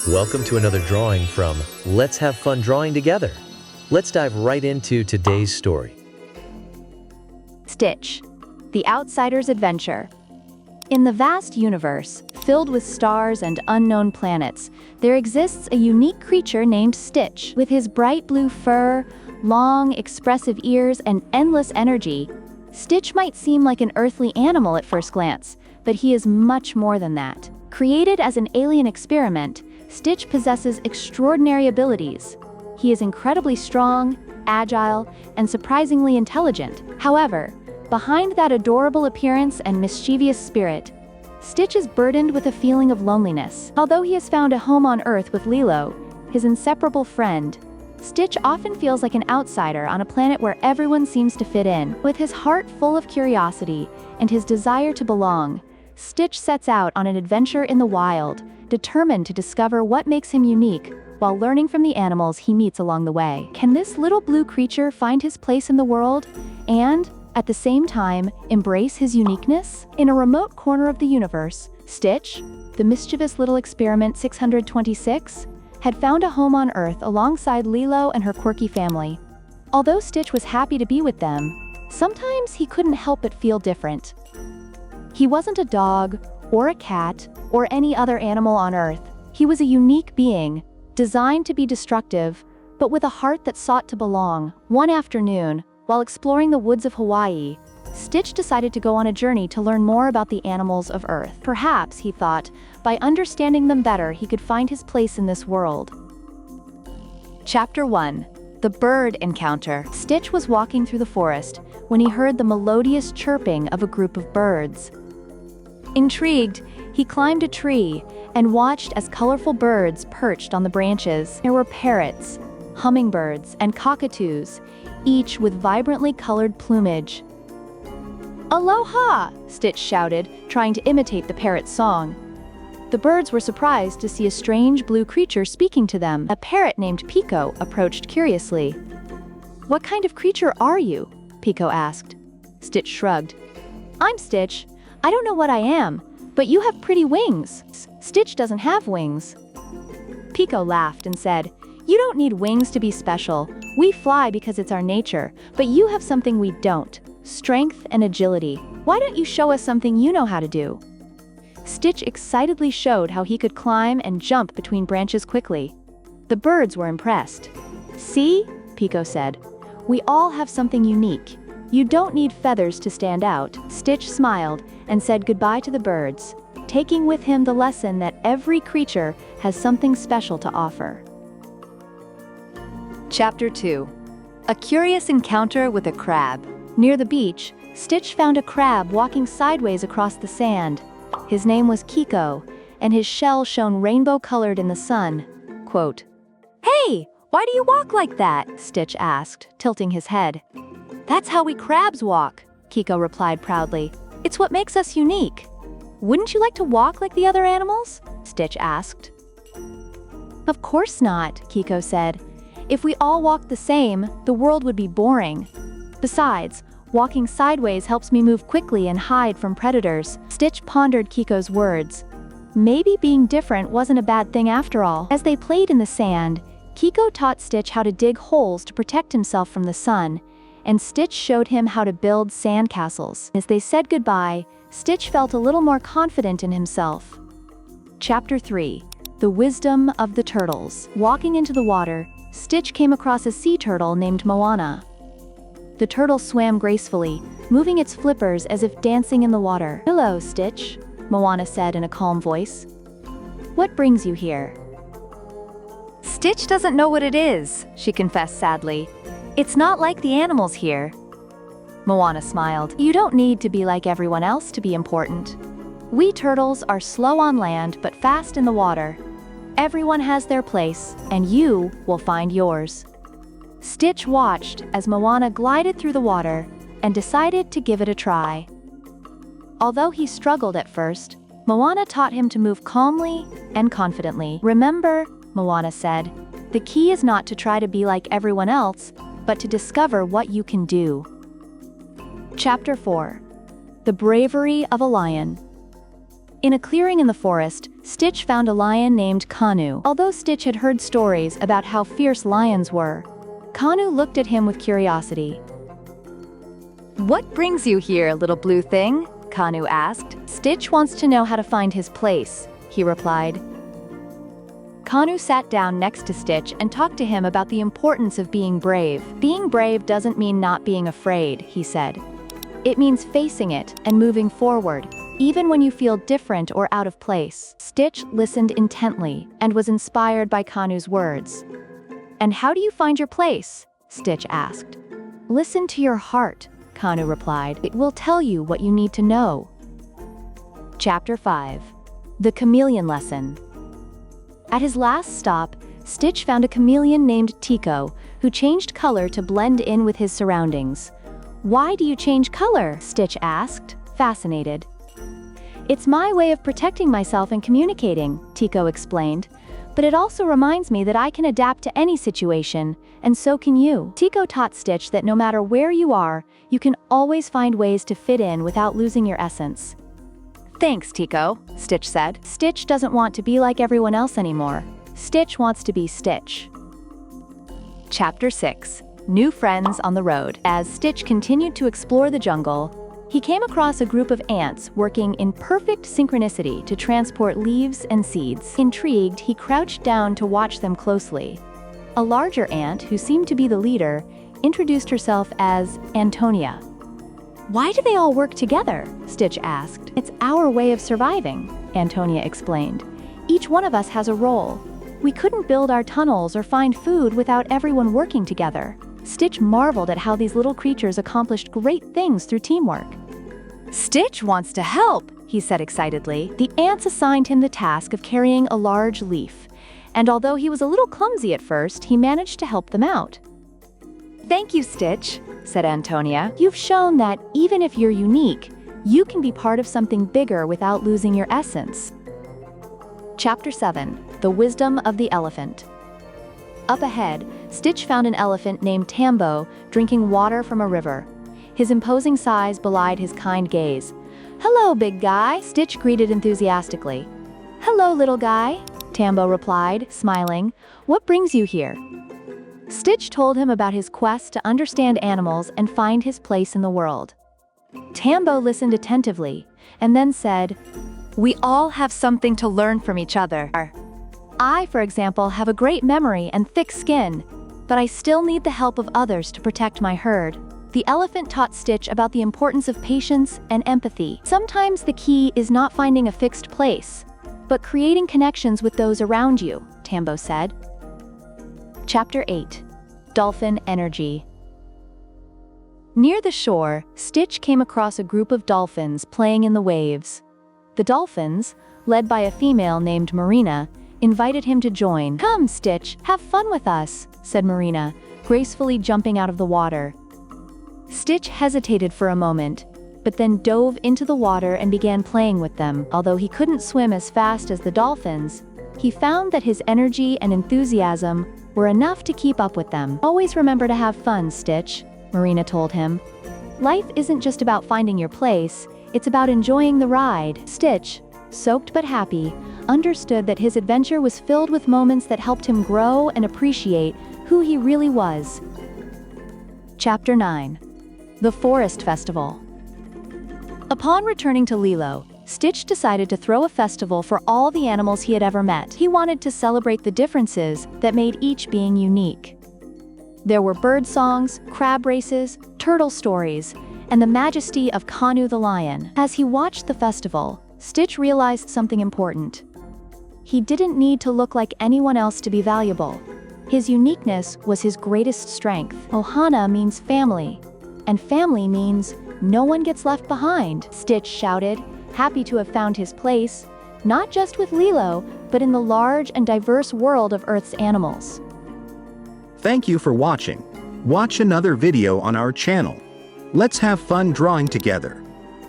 Welcome to another drawing from Let's Have Fun Drawing Together. Let's dive right into today's story. Stitch, the outsider's adventure. In the vast universe, filled with stars and unknown planets, there exists a unique creature named Stitch. With his bright blue fur, long, expressive ears, and endless energy, Stitch might seem like an earthly animal at first glance, but he is much more than that. Created as an alien experiment, Stitch possesses extraordinary abilities. He is incredibly strong, agile, and surprisingly intelligent. However, behind that adorable appearance and mischievous spirit, Stitch is burdened with a feeling of loneliness. Although he has found a home on Earth with Lilo, his inseparable friend, Stitch often feels like an outsider on a planet where everyone seems to fit in. With his heart full of curiosity and his desire to belong, Stitch sets out on an adventure in the wild, determined to discover what makes him unique, while learning from the animals he meets along the way. Can this little blue creature find his place in the world, and, at the same time, embrace his uniqueness? In a remote corner of the universe, Stitch, the mischievous little experiment 626, had found a home on Earth alongside Lilo and her quirky family. Although Stitch was happy to be with them, sometimes he couldn't help but feel different. He wasn't a dog, or a cat, or any other animal on Earth. He was a unique being, designed to be destructive, but with a heart that sought to belong. One afternoon, while exploring the woods of Hawaii, Stitch decided to go on a journey to learn more about the animals of Earth. Perhaps, he thought, by understanding them better he could find his place in this world. Chapter 1. The Bird Encounter. Stitch was walking through the forest when he heard the melodious chirping of a group of birds. Intrigued, he climbed a tree and watched as colorful birds perched on the branches. There were parrots, hummingbirds, and cockatoos, each with vibrantly colored plumage. "Aloha!" Stitch shouted, trying to imitate the parrot's song. The birds were surprised to see a strange blue creature speaking to them. A parrot named Pico approached curiously. "What kind of creature are you?" Pico asked. Stitch shrugged. "I'm Stitch. I don't know what I am, but you have pretty wings." "Stitch doesn't have wings." Pico laughed and said, "You don't need wings to be special. We fly because it's our nature, but you have something we don't: strength and agility. Why don't you show us something you know how to do?" Stitch excitedly showed how he could climb and jump between branches quickly. The birds were impressed. "See?" Pico said. "We all have something unique. You don't need feathers to stand out." Stitch smiled and said goodbye to the birds, taking with him the lesson that every creature has something special to offer. Chapter 2. A Curious Encounter with a Crab. Near the beach, Stitch found a crab walking sideways across the sand. His name was Kiko, and his shell shone rainbow-colored in the sun. Quote, "Hey, why do you walk like that?" Stitch asked, tilting his head. "That's how we crabs walk," Kiko replied proudly. "It's what makes us unique." "Wouldn't you like to walk like the other animals?" Stitch asked. "Of course not," Kiko said. "If we all walked the same, the world would be boring. Besides, walking sideways helps me move quickly and hide from predators." Stitch pondered Kiko's words. Maybe being different wasn't a bad thing after all. As they played in the sand, Kiko taught Stitch how to dig holes to protect himself from the sun, and Stitch showed him how to build sandcastles. As they said goodbye, Stitch felt a little more confident in himself. Chapter 3. The Wisdom of the Turtles. Walking into the water, Stitch came across a sea turtle named Moana. The turtle swam gracefully, moving its flippers as if dancing in the water. "Hello, Stitch," Moana said in a calm voice. "What brings you here?" "Stitch doesn't know what it is," she confessed sadly. "It's not like the animals here." Moana smiled. "You don't need to be like everyone else to be important. We turtles are slow on land but fast in the water. Everyone has their place, and you will find yours." Stitch watched as Moana glided through the water and decided to give it a try. Although he struggled at first, Moana taught him to move calmly and confidently. "Remember," Moana said, "the key is not to try to be like everyone else, but to discover what you can do." Chapter 4. The Bravery of a Lion. In a clearing in the forest, Stitch found a lion named Kanu. Although Stitch had heard stories about how fierce lions were, Kanu looked at him with curiosity. "What brings you here, little blue thing?" Kanu asked. "Stitch wants to know how to find his place," he replied. Kanu sat down next to Stitch and talked to him about the importance of being brave. "Being brave doesn't mean not being afraid," he said. "It means facing it and moving forward, even when you feel different or out of place." Stitch listened intently and was inspired by Kanu's words. "And how do you find your place?" Stitch asked. "Listen to your heart," Kanu replied. "It will tell you what you need to know." Chapter 5. The Chameleon Lesson. At his last stop, Stitch found a chameleon named Tico, who changed color to blend in with his surroundings. "Why do you change color?" Stitch asked, fascinated. "It's my way of protecting myself and communicating," Tico explained. "But it also reminds me that I can adapt to any situation, and so can you." Tico taught Stitch that no matter where you are, you can always find ways to fit in without losing your essence. "Thanks, Tico," Stitch said. Stitch doesn't want to be like everyone else anymore. Stitch wants to be Stitch. Chapter 6. New Friends on the Road. As Stitch continued to explore the jungle, he came across a group of ants working in perfect synchronicity to transport leaves and seeds. Intrigued, he crouched down to watch them closely. A larger ant, who seemed to be the leader, introduced herself as Antonia. "Why do they all work together?" Stitch asked. "It's our way of surviving," Antonia explained. "Each one of us has a role. We couldn't build our tunnels or find food without everyone working together." Stitch marveled at how these little creatures accomplished great things through teamwork. "Stitch wants to help," he said excitedly. The ants assigned him the task of carrying a large leaf, and although he was a little clumsy at first, he managed to help them out. "Thank you, Stitch," said Antonia. "You've shown that even if you're unique, you can be part of something bigger without losing your essence." Chapter 7. The Wisdom of the Elephant. Up ahead, Stitch found an elephant named Tambo drinking water from a river. His imposing size belied his kind gaze. "Hello, big guy," Stitch greeted enthusiastically. "Hello, little guy," Tambo replied, smiling. "What brings you here?" Stitch told him about his quest to understand animals and find his place in the world. Tambo listened attentively, and then said, "We all have something to learn from each other. I, for example, have a great memory and thick skin, but I still need the help of others to protect my herd." The elephant taught Stitch about the importance of patience and empathy. Sometimes the key is not finding a fixed place, but creating connections with those around you, Tambo said. Chapter 8. Dolphin Energy. Near the shore, Stitch came across a group of dolphins playing in the waves. The dolphins, led by a female named Marina, invited him to join. "Come, Stitch, have fun with us," said Marina, gracefully jumping out of the water. Stitch hesitated for a moment, but then dove into the water and began playing with them. Although he couldn't swim as fast as the dolphins, he found that his energy and enthusiasm were enough to keep up with them. "Always remember to have fun, Stitch," Marina told him. "Life isn't just about finding your place, it's about enjoying the ride." Stitch, soaked but happy, understood that his adventure was filled with moments that helped him grow and appreciate who he really was. Chapter 9. The Forest Festival. Upon returning to Lilo, Stitch decided to throw a festival for all the animals he had ever met. He wanted to celebrate the differences that made each being unique. There were bird songs, crab races, turtle stories, and the majesty of Kanu the lion. As he watched the festival, Stitch realized something important. He didn't need to look like anyone else to be valuable. His uniqueness was his greatest strength. Ohana means family, and family means no one gets left behind, Stitch shouted, happy to have found his place, not just with Lilo, but in the large and diverse world of Earth's animals. Thank you for watching. Watch another video on our channel. Let's have fun drawing together,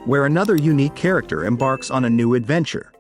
where another unique character embarks on a new adventure.